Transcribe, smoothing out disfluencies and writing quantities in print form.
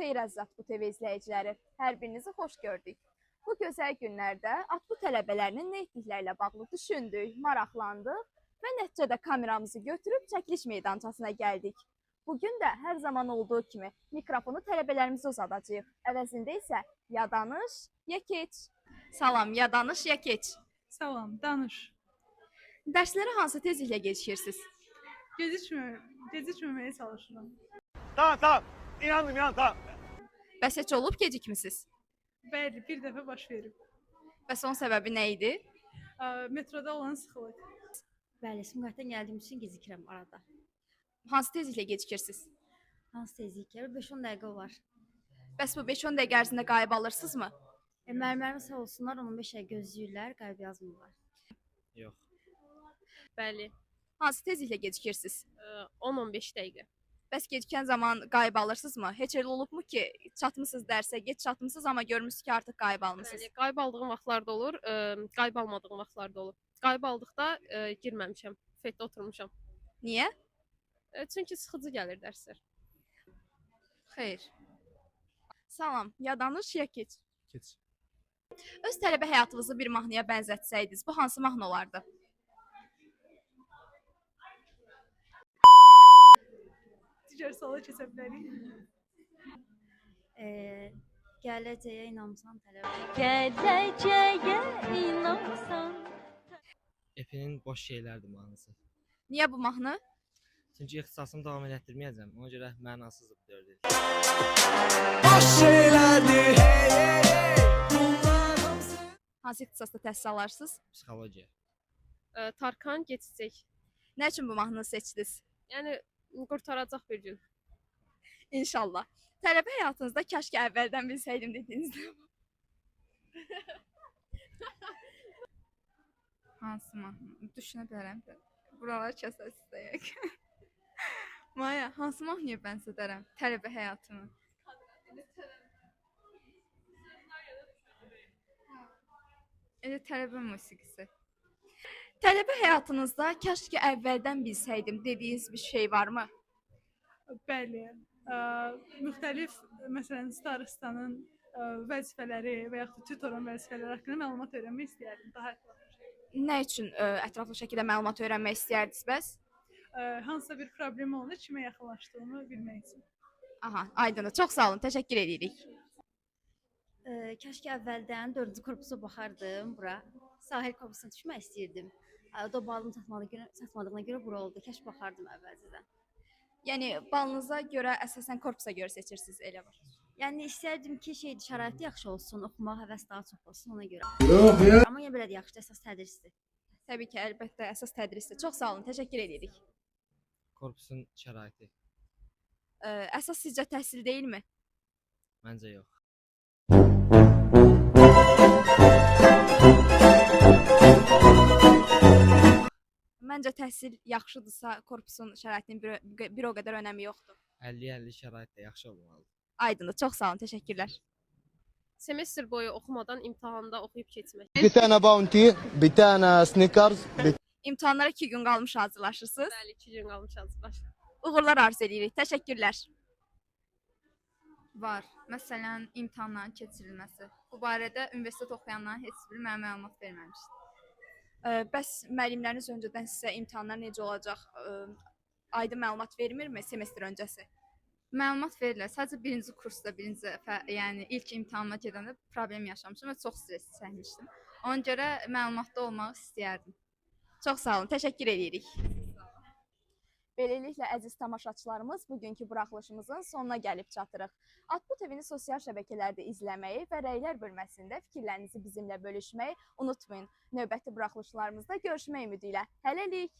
Xeyir əziz Atbu TV izləyiciləri, hər birinizi xoş gördük. Bu gözəl günlərdə Atbu tələbələrinin nə etdiklərlə bağlı düşündük, maraqlandıq və nəticədə kameramızı götürüb çəkiliş meydançasına gəldik. Bugün də hər zaman olduğu kimi mikrofonu tələbələrimizə uzadacağıq. Əvəzində isə ya danış, ya keç. Salam, ya danış, ya keç. Salam, danış. Dərslərə hansı tezliklə gecikirsiniz? Gecikməməyə çalışıram. Tamam. İnandım, tamam. Bəs heç olub gecikmisiniz? Bəli, bir dəfə baş verib. Bəs onun səbəbi nə idi? Metroda olan sıxılıq. Bəli, Sumqayıtdan gəldiyim üçün gecikirəm arada. Hansı tezliklə gecikirsiniz? Hansı tezliklə? 5-10 dəqiqə olar. Bəs bu 5-10 dəqiqə ərzində qayıb alırsınızmı? Müəllimlərimiz sağ olsunlar, 15 dəqiqə gözləyirlər, qayıb yazmırlar. Yox. Bəli, Hansı tezliklə gecikirsiniz? 10-15 dəqiqə. Bəs gecikən zaman qayıb alırsınızmı? Heç elə olubmu ki, çatmısınız dərsə, geç çatmısınız, amma görmüsünüz ki, artıq qayıb almısınız? Bəli, qayıb aldığım vaxtlarda olur, qayıb almadığım vaxtlarda olur. Qayıb aldıqda girməmişəm, fetdə oturmuşam. Niyə? Çünki sıxıcı gəlir dərslər. Xeyr. Salam, ya danış, ya keç. Keç. Öz tələbə həyatınızı bir mahnıya bənzətsəydiniz, bu hansı mahnı olardı? Digər suala keçə bilərik. Gələcəyə inansan tələbə. Gələcəyə inansan. Epinin boş şeylərdir mahnısı. Niyə bu mahnı? Çünki ixtisasımı davam etdirməyəcəm. Ona görə mənasızdır bu 4 il. Boş şeylerdi. Hansı ixtisasda təhsil alarsınız? Psixologiya. Tarkan keçəcək. Nə üçün bu mahnını seçdiniz? Yəni qurtaracaq bir gün. İnşallah. Tələbə həyatınızda kaş ki əvvəldən bilsəydim dediyinizdə. Hansı mahnı? Düşünə bilərəm. Buralar kəsək istəyək. Maya, hansı mahnıya bənzədərəm? Tələbə həyatımı. Elə tələbə musiqisi. Tələbə həyatınızda kaş ki əvvəldən bilsəydim dediyiniz bir şey varmı? Bəli, müxtəlif, məsələn, starostanın vəzifələri və yaxud da tutorun vəzifələri haqqında məlumat öyrənmək istəyərdim daha ətraflı. Nə üçün ətraflı şəkildə məlumat öyrənmək istəyirdiniz bəs? Hansısa bir problem oldu, kimə yaxınlaşdığımı bilmək üçün. Aha, aydındır. Çox sağ olun. Təşəkkür edirik. Kaş ki əvvəldən 4-cü korpusa baxardım bura. Sahil korpusuna düşmək istəyirdim. Balım çatmadığına görə bura oldu. Kaş baxardım əvvəlcədən. Yəni balınıza görə əsasən korpusa görə seçirsiniz, elə var. Yəni istərdim ki, şəraiti yaxşı olsun, oxumaq həvəs daha çox olsun ona görə. Amma yenə belə də yaxşıdır, əsas tədrisdir. Təbii ki, əlbəttə əsas tədrisdir. Çox sağ olun. Təşəkkür edirik. Korpusun şəraiti. Əsas sizcə təhsil deyilmi? Məncə yox. Məncə təhsil yaxşıdırsa, korpusun şəraitinin bir o qədər önəmi yoxdur. 50-50 şərait də yaxşı olmalıdır. Aydındır. Çox sağ olun. Təşəkkürlər. Semestr boyu oxumadan imtahanda oxuyub keçmək. بتاعنا باونتي بتاعنا سنيكرز İmtahanlara 2 gün qalmış hazırlaşırsınız. Bəli, 2 gün qalmış hazırlaşır. Uğurlar arzu edirik. Təşəkkürlər. Var. Məsələn, imtahanların keçirilməsi. Bu barədə universitet oxuyanların heç biri mənə məlumat verməmişdi. Bəs müəllimləriniz öncədən sizə imtahanlar necə olacaq, aydın məlumat vermirmi semestr öncəsi? Məlumat verirlər. Sadəcə birinci kursda, birinci dəfə, yəni ilk imtahana gedəndə problem yaşamışdım və çox stres çəkmişdim. Ona görə məlumatda olmaq istəyərdim. Çox sağ olun. Təşəkkür edirik. Beləliklə, əziz tamaşaçılarımız, bugünkü buraxılışımızın sonuna gəlib çatırıq. Atbu TV-ni sosial şəbəkələrdə izləməyi və rəylər bölməsində fikirlərinizi bizimlə bölüşməyi unutmayın. Növbəti buraxılışlarımızda görüşmək ümidi ilə. Hələlik!